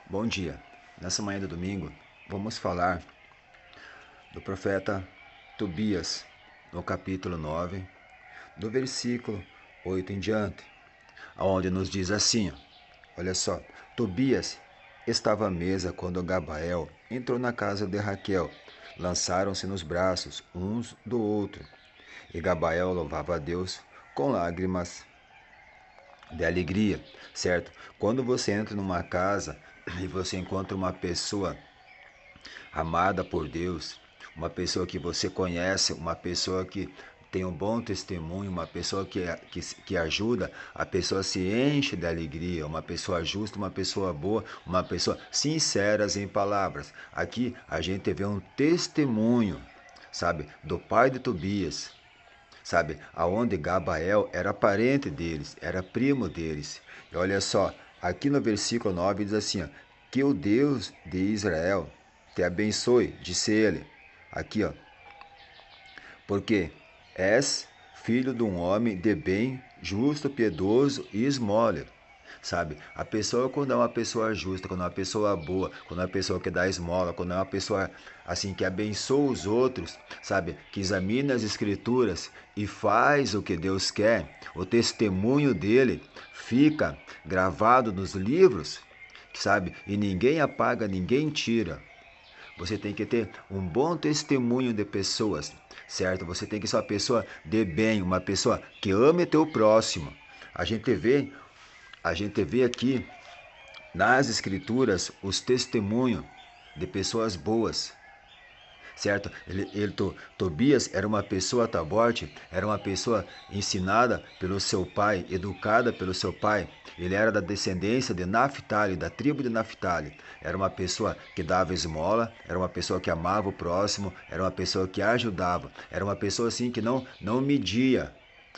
Bom dia. Nessa manhã de domingo, vamos falar do profeta Tobias, no capítulo 9, do versículo 8 em diante, onde nos diz assim, olha só, Tobias estava à mesa quando Gabael entrou na casa de Raquel. Lançaram-se nos braços uns do outro, e Gabael louvava a Deus com lágrimas de alegria, certo? Quando você entra numa casa e você encontra uma pessoa amada por Deus, uma pessoa que você conhece, uma pessoa que tem um bom testemunho, uma pessoa que ajuda, a pessoa se enche de alegria, uma pessoa justa, uma pessoa boa, uma pessoa sinceras em palavras. Aqui a gente vê um testemunho, sabe, do pai de Tobias, sabe, aonde Gabael era parente deles, era primo deles. E olha só, aqui no versículo 9 diz assim, ó, que o Deus de Israel te abençoe, disse ele. Aqui, ó, porque és filho de um homem de bem, justo, piedoso e esmola. Sabe, a pessoa quando é uma pessoa justa, quando é uma pessoa boa, quando é uma pessoa que dá esmola, quando é uma pessoa assim que abençoa os outros, sabe, que examina as escrituras e faz o que Deus quer, o testemunho dele fica gravado nos livros, sabe, e ninguém apaga, ninguém tira. Você tem que ter um bom testemunho de pessoas, certo? Você tem que ser uma pessoa de bem, uma pessoa que ame teu próximo. A gente vê, a gente vê aqui nas escrituras os testemunhos de pessoas boas, certo? Tobias era uma pessoa taborte, era uma pessoa ensinada pelo seu pai, educada pelo seu pai. Ele era da descendência de Naphtali, da tribo de Naphtali. Era uma pessoa que dava esmola, era uma pessoa que amava o próximo, era uma pessoa que ajudava, era uma pessoa assim que não media,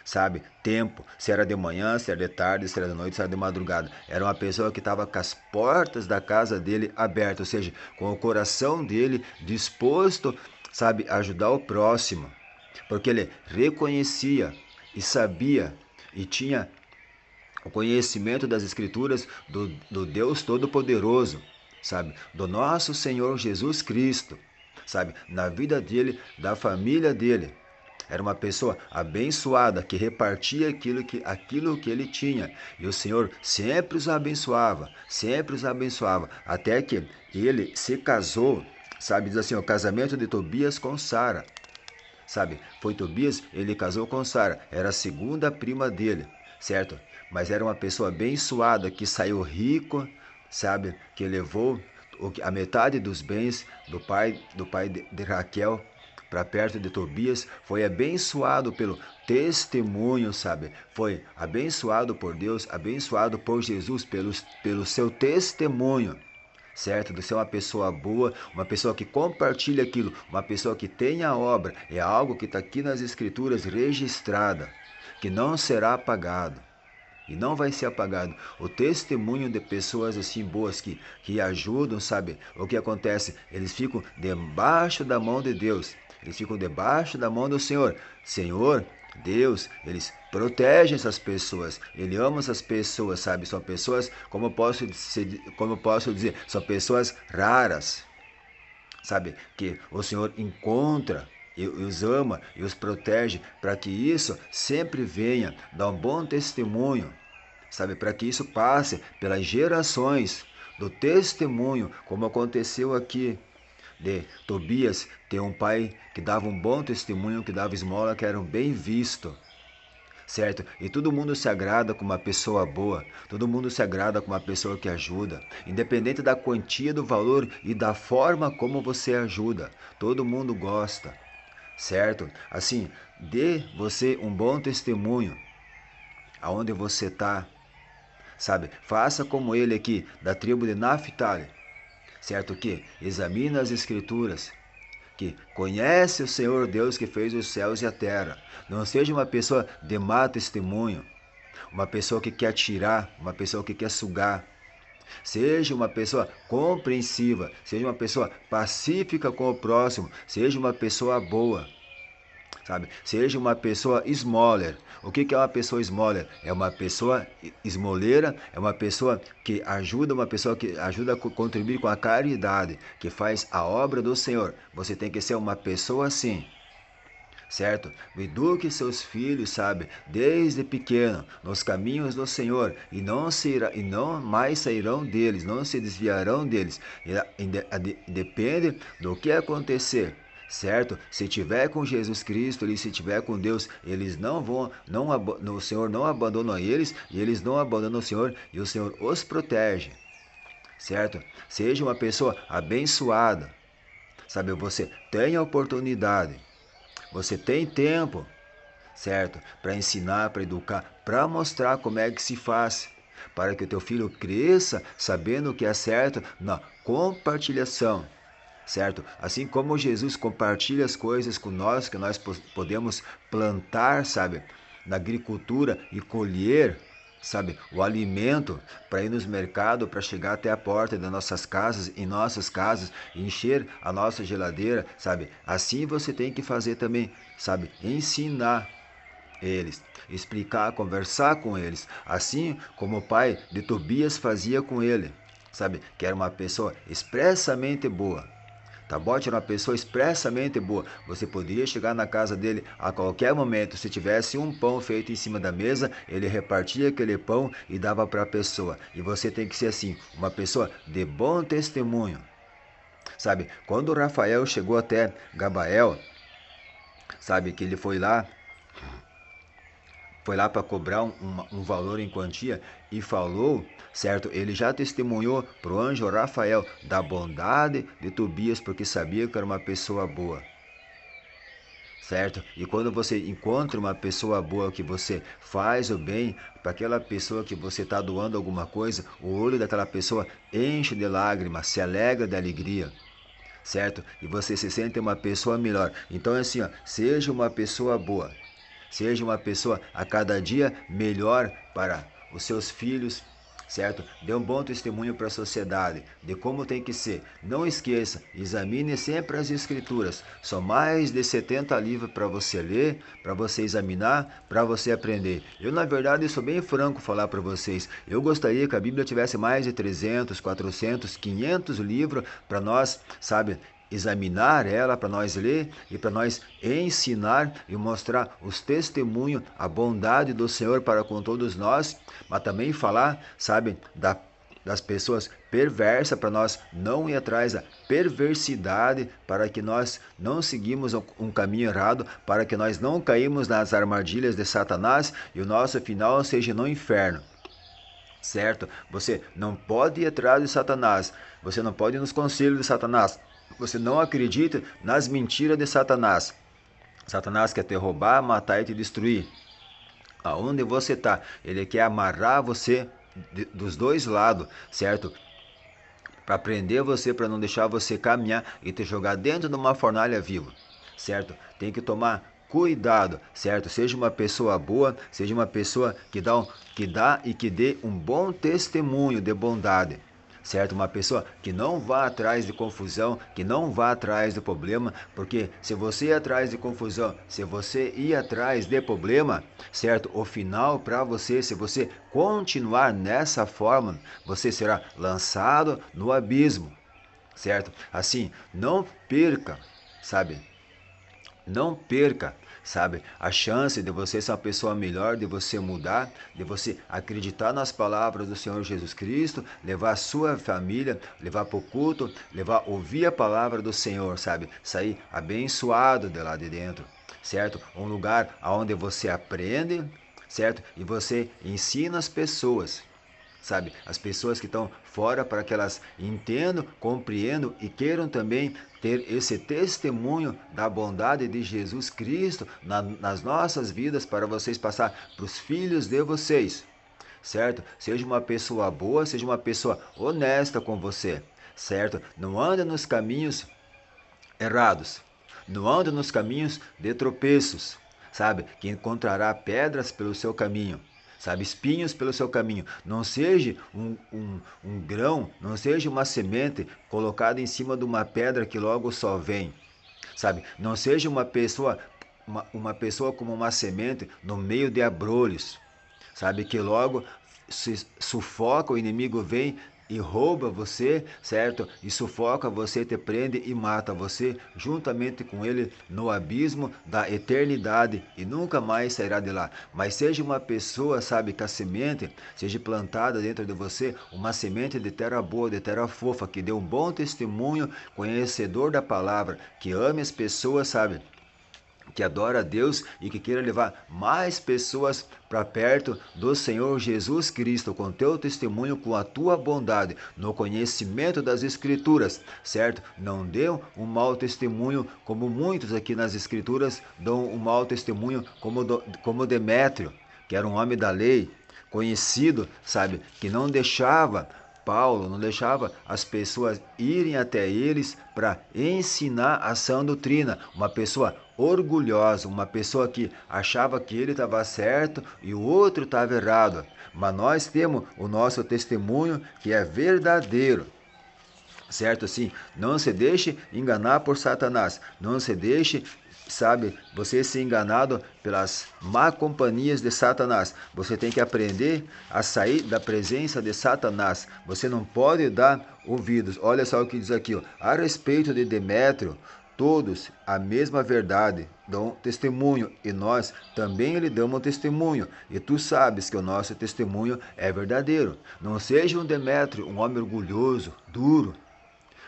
sabe, tempo, se era de manhã, se era de tarde, se era de noite, se era de madrugada. Era uma pessoa que estava com as portas da casa dele abertas, ou seja, com o coração dele disposto, sabe, a ajudar o próximo, porque ele reconhecia e sabia e tinha o conhecimento das escrituras do Deus Todo-Poderoso, sabe, do nosso Senhor Jesus Cristo, sabe, na vida dele, da família dele. Era uma pessoa abençoada que repartia aquilo que ele tinha. E o Senhor sempre os abençoava, até que ele se casou, sabe? Diz assim, o casamento de Tobias com Sara, sabe? Foi Tobias, ele casou com Sara, era a segunda prima dele, certo? Mas era uma pessoa abençoada que saiu rico, sabe? Que levou a metade dos bens do pai de Raquel para perto de Tobias, foi abençoado pelo testemunho, sabe? Foi abençoado por Deus, abençoado por Jesus pelo seu testemunho, certo? De ser uma pessoa boa, uma pessoa que compartilha aquilo, uma pessoa que tem a obra, é algo que está aqui nas escrituras registrada, que não será apagado. E não vai ser apagado. O testemunho de pessoas assim boas que ajudam, sabe? O que acontece? Eles ficam debaixo da mão de Deus. Eles ficam debaixo da mão do Senhor. Senhor, Deus, eles protegem essas pessoas. Ele ama essas pessoas, sabe? São pessoas, como eu posso dizer, são pessoas raras, sabe? Que o Senhor encontra e os ama e os protege para que isso sempre venha dar um bom testemunho, sabe? Para que isso passe pelas gerações do testemunho, como aconteceu aqui de Tobias ter um pai que dava um bom testemunho, que dava esmola, que era bem visto, certo? E todo mundo se agrada com uma pessoa boa, todo mundo se agrada com uma pessoa que ajuda, independente da quantia do valor e da forma como você ajuda, todo mundo gosta, certo? Assim, dê você um bom testemunho aonde você está, sabe? Faça como ele aqui, da tribo de Naphtali, certo? Que examina as escrituras, que conhece o Senhor Deus que fez os céus e a terra. Não seja uma pessoa de má testemunho, uma pessoa que quer tirar, uma pessoa que quer sugar. Seja uma pessoa compreensiva, seja uma pessoa pacífica com o próximo, seja uma pessoa boa, sabe? Seja uma pessoa smaller. O que é uma pessoa smaller? É uma pessoa esmoleira, é uma pessoa que ajuda a contribuir com a caridade, que faz a obra do Senhor. Você tem que ser uma pessoa assim, certo? Eduque seus filhos, sabe, desde pequeno, nos caminhos do Senhor, e não mais sairão deles, não se desviarão deles. Depende do que acontecer, certo? Se tiver com Jesus Cristo, se tiver com Deus, eles não vão, o Senhor não abandona eles, e eles não abandonam o Senhor, e o Senhor os protege, certo? Seja uma pessoa abençoada, sabe? Você tem a oportunidade, você tem tempo, certo? Para ensinar, para educar, para mostrar como é que se faz, para que o teu filho cresça sabendo o que é certo na compartilhação, certo? Assim como Jesus compartilha as coisas com nós, que nós podemos plantar, sabe? Na agricultura e colher, sabe? O alimento para ir nos mercados, para chegar até a porta das nossas casas, em nossas casas, encher a nossa geladeira, sabe? Assim você tem que fazer também, sabe? Ensinar eles, explicar, conversar com eles, assim como o pai de Tobias fazia com ele, sabe? Que era uma pessoa expressamente boa. Tabote era uma pessoa expressamente boa. Você poderia chegar na casa dele a qualquer momento. Se tivesse um pão feito em cima da mesa, ele repartia aquele pão e dava para a pessoa. E você tem que ser assim, uma pessoa de bom testemunho. Sabe, quando Rafael chegou até Gabael, sabe, que ele foi lá para cobrar um valor em quantia e falou, certo? Ele já testemunhou para o anjo Rafael da bondade de Tobias, porque sabia que era uma pessoa boa, certo? E quando você encontra uma pessoa boa, que você faz o bem para aquela pessoa que você está doando alguma coisa, o olho daquela pessoa enche de lágrimas, se alegra de alegria, certo? E você se sente uma pessoa melhor. Então é assim, ó, seja uma pessoa boa. Seja uma pessoa a cada dia melhor para os seus filhos, certo? Dê um bom testemunho para a sociedade de como tem que ser. Não esqueça, examine sempre as escrituras. São mais de 70 livros para você ler, para você examinar, para você aprender. Eu, na verdade, sou bem franco falar para vocês. Eu gostaria que a Bíblia tivesse mais de 300, 400, 500 livros para nós, sabe, examinar ela, para nós ler e para nós ensinar e mostrar os testemunhos, a bondade do Senhor para com todos nós, mas também falar, sabe, das pessoas perversas, para nós não ir atrás da perversidade, para que nós não seguimos um caminho errado, para que nós não caímos nas armadilhas de Satanás e o nosso final seja no inferno. Certo? Você não pode ir atrás de Satanás, você não pode ir nos conselhos de Satanás, você não acredita nas mentiras de Satanás. Satanás quer te roubar, matar e te destruir. Aonde você está? Ele quer amarrar você dos dois lados, certo? Para prender você, para não deixar você caminhar e te jogar dentro de uma fornalha viva, certo? Tem que tomar cuidado, certo? Seja uma pessoa boa, seja uma pessoa que dá e que dê um bom testemunho de bondade, certo? Uma pessoa que não vá atrás de confusão, que não vá atrás de problema, porque se você ir atrás de confusão, se você ir atrás de problema, certo? O final para você, se você continuar nessa forma, você será lançado no abismo, certo? Assim, não perca, sabe? Não perca, sabe, a chance de você ser uma pessoa melhor, de você mudar, de você acreditar nas palavras do Senhor Jesus Cristo, levar a sua família, levar para o culto, ouvir a palavra do Senhor, sabe? Sair abençoado de lá de dentro, certo? Um lugar onde você aprende, certo? E você ensina as pessoas, sabe? As pessoas que estão fora, para que elas entendam, compreendam e queiram também ter esse testemunho da bondade de Jesus Cristo nas nossas vidas, para vocês passar para os filhos de vocês, certo? Seja uma pessoa boa, seja uma pessoa honesta com você, certo? Não ande nos caminhos errados, não ande nos caminhos de tropeços, sabe? Que encontrará pedras pelo seu caminho, sabe, espinhos pelo seu caminho. Não seja um grão, não seja uma semente colocada em cima de uma pedra que logo só vem, sabe? Não seja uma pessoa uma pessoa como uma semente no meio de abrolhos, sabe, que logo se sufoca, o inimigo vem e rouba você, certo? E sufoca você, te prende e mata você juntamente com ele no abismo da eternidade e nunca mais sairá de lá. Mas seja uma pessoa, sabe, que a semente seja plantada dentro de você, uma semente de terra boa, de terra fofa, que dê um bom testemunho, conhecedor da palavra, que ame as pessoas, sabe, que adora a Deus e que queira levar mais pessoas para perto do Senhor Jesus Cristo, com teu testemunho, com a tua bondade, no conhecimento das Escrituras, certo? Não dê um mau testemunho, como muitos aqui nas Escrituras dão um mau testemunho, como Demétrio, que era um homem da lei, conhecido, sabe, que não deixava Paulo, não deixava as pessoas irem até eles para ensinar a sã doutrina. Uma pessoa orgulhosa, uma pessoa que achava que ele estava certo e o outro estava errado. Mas nós temos o nosso testemunho que é verdadeiro. Certo assim? Não se deixe enganar por Satanás. Não se deixe, sabe, você ser enganado pelas má companhias de Satanás. Você tem que aprender a sair da presença de Satanás. Você não pode dar ouvidos. Olha só o que diz aqui, ó. A respeito de Demétrio, todos a mesma verdade dão testemunho, e nós também lhe damos testemunho, e tu sabes que o nosso testemunho é verdadeiro. Não seja um Demétrio, um homem orgulhoso, duro,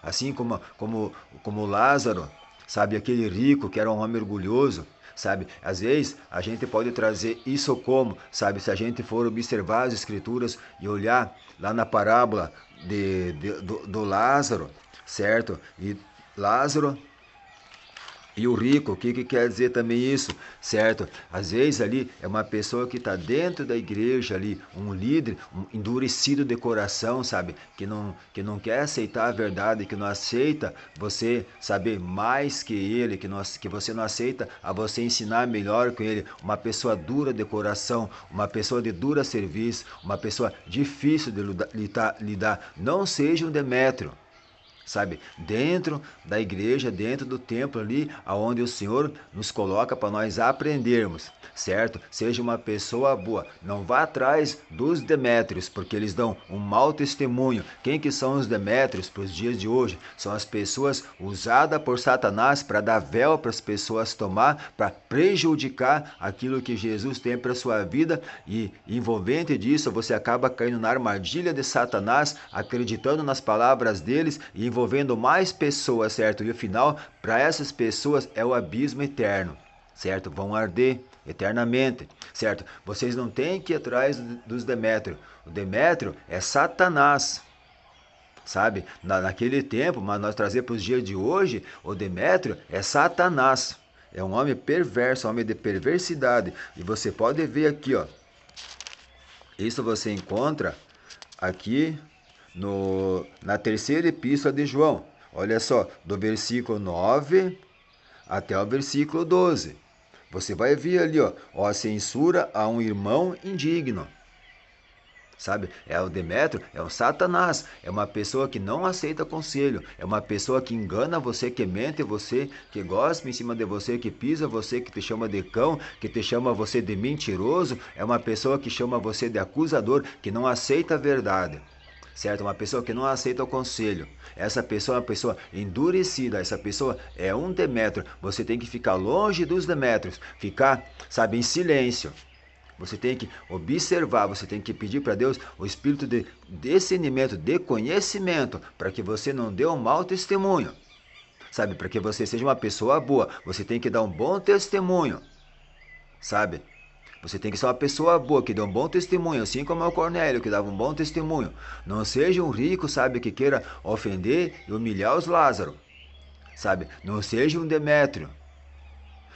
assim como Lázaro, sabe, aquele rico que era um homem orgulhoso, sabe? Às vezes a gente pode trazer isso como, sabe, se a gente for observar as escrituras e olhar lá na parábola do Lázaro, certo? E Lázaro e o rico, o que quer dizer também isso, certo? Às vezes ali é uma pessoa que está dentro da igreja ali, um líder, um endurecido de coração, sabe? Que não quer aceitar a verdade, que não aceita você saber mais que ele, que você não aceita a você ensinar melhor que ele. Uma pessoa dura de coração, uma pessoa de dura serviço, uma pessoa difícil de lidar. Não seja um Demétrio, sabe, dentro da igreja, dentro do templo ali, aonde o Senhor nos coloca para nós aprendermos, certo? Seja uma pessoa boa, não vá atrás dos Demétrios, porque eles dão um mau testemunho. Quem que são os Demétrios para os dias de hoje? São as pessoas usadas por Satanás para dar véu para as pessoas tomar, para prejudicar aquilo que Jesus tem para a sua vida, e envolvente disso você acaba caindo na armadilha de Satanás, acreditando nas palavras deles e envolvendo mais pessoas, certo? E o final, para essas pessoas, é o abismo eterno, certo? Vão arder eternamente, certo? Vocês não têm que ir atrás dos Demétrio. O Demétrio é Satanás, sabe? Naquele tempo, mas nós trazer para os dias de hoje, o Demétrio é Satanás. É um homem perverso, um homem de perversidade. E você pode ver aqui, ó. Isso você encontra aqui na terceira epístola de João. Olha só, do versículo 9 até o versículo 12. Você vai ver ali, ó, censura a um irmão indigno. Sabe, é o Demétrio, é o Satanás, é uma pessoa que não aceita conselho, é uma pessoa que engana você, que mente você, que gosta em cima de você, que pisa você, que te chama de cão, que te chama você de mentiroso, é uma pessoa que chama você de acusador, que não aceita a verdade, certo? Uma pessoa que não aceita o conselho. Essa pessoa é uma pessoa endurecida, essa pessoa é um Demétrio. Você tem que ficar longe dos Demétrios, ficar, sabe, em silêncio. Você tem que observar, você tem que pedir para Deus o espírito de discernimento, de conhecimento, para que você não dê um mau testemunho, sabe? Para que você seja uma pessoa boa, você tem que dar um bom testemunho, sabe? Você tem que ser uma pessoa boa, que dê um bom testemunho, assim como é o Cornélio, que dava um bom testemunho. Não seja um rico, sabe, que queira ofender e humilhar os Lázaro, sabe? Não seja um Demétrio,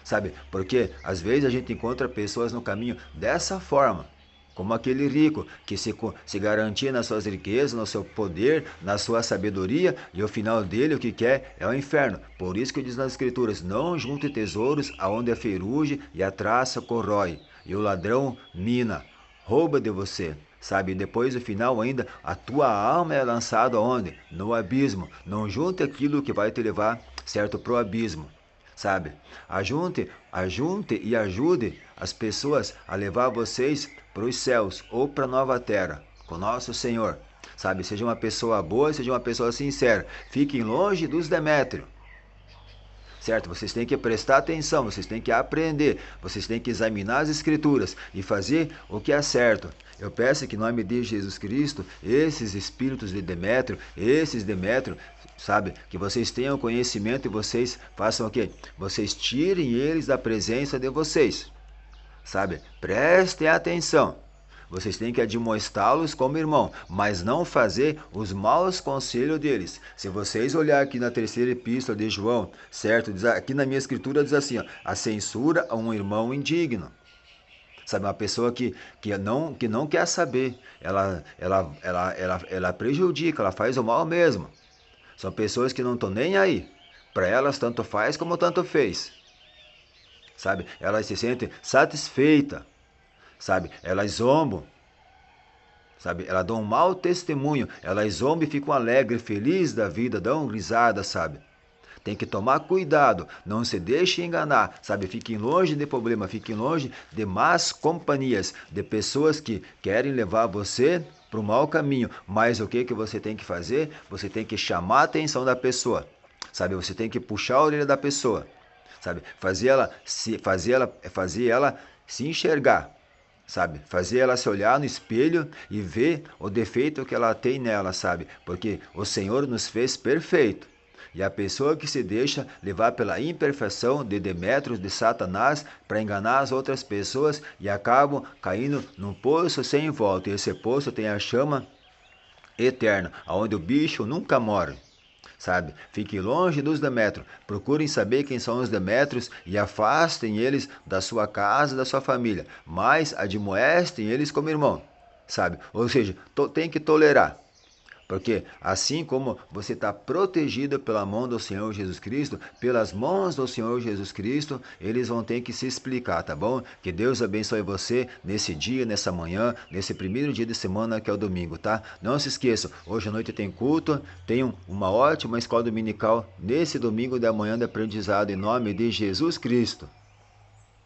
sabe? Porque às vezes a gente encontra pessoas no caminho dessa forma, como aquele rico que se garantia nas suas riquezas, no seu poder, na sua sabedoria, e o final dele o que quer é o inferno. Por isso que diz nas escrituras: não junte tesouros aonde a ferrugem e a traça corrói, e o ladrão mina, rouba de você. Sabe, depois do final ainda, a tua alma é lançada onde? No abismo. Não junte aquilo que vai te levar, certo, pro abismo. sabe? Ajunte e ajude as pessoas a levar vocês para os céus ou para a nova terra, com nosso Senhor, sabe? Seja uma pessoa boa, seja uma pessoa sincera. Fiquem longe dos Demétrio. Certo? Vocês têm que prestar atenção, vocês têm que aprender, vocês têm que examinar as escrituras e fazer o que é certo. Eu peço que em nome de Jesus Cristo, esses espíritos de Demétrio, esses Demétrio, sabe, que vocês tenham conhecimento e vocês façam o quê? Vocês tirem eles da presença de vocês, sabe? Prestem atenção. Vocês têm que admoestá-los como irmão, mas não fazer os maus conselhos deles. Se vocês olhar aqui na terceira epístola de João, certo? Aqui na minha escritura diz assim, ó, a censura a um irmão indigno. Sabe, uma pessoa que não quer saber, ela prejudica, ela faz o mal mesmo. São pessoas que não estão nem aí. Para elas, tanto faz como tanto fez. Sabe, elas se sentem satisfeitas. Sabe, elas zombam, sabe, elas dão um mau testemunho, elas zombam e ficam alegres, felizes da vida, dão risada, sabe. Tem que tomar cuidado, não se deixe enganar, sabe, fiquem longe de problema, fiquem longe de más companhias, de pessoas que querem levar você para o mau caminho, mas o que você tem que fazer? Você tem que chamar a atenção da pessoa, sabe, você tem que puxar a orelha da pessoa, sabe, fazer ela se enxergar, sabe? Fazer ela se olhar no espelho e ver o defeito que ela tem nela, sabe? Porque o Senhor nos fez perfeito. E a pessoa que se deixa levar pela imperfeição de Demétrio, de Satanás, para enganar as outras pessoas e acabam caindo num poço sem volta. E esse poço tem a chama eterna, onde o bicho nunca morre. Sabe? Fiquem longe dos Demétrios. Procurem saber quem são os Demétrios e afastem eles da sua casa, da sua família. Mas admoestem eles como irmão. Sabe? Ou seja, tem que tolerar. Porque assim como você está protegido pela mão do Senhor Jesus Cristo, pelas mãos do Senhor Jesus Cristo, eles vão ter que se explicar, tá bom? Que Deus abençoe você nesse dia, nessa manhã, nesse primeiro dia de semana que é o domingo, tá? Não se esqueçam, hoje à noite tem culto, tenham uma ótima escola dominical nesse domingo da manhã de aprendizado em nome de Jesus Cristo.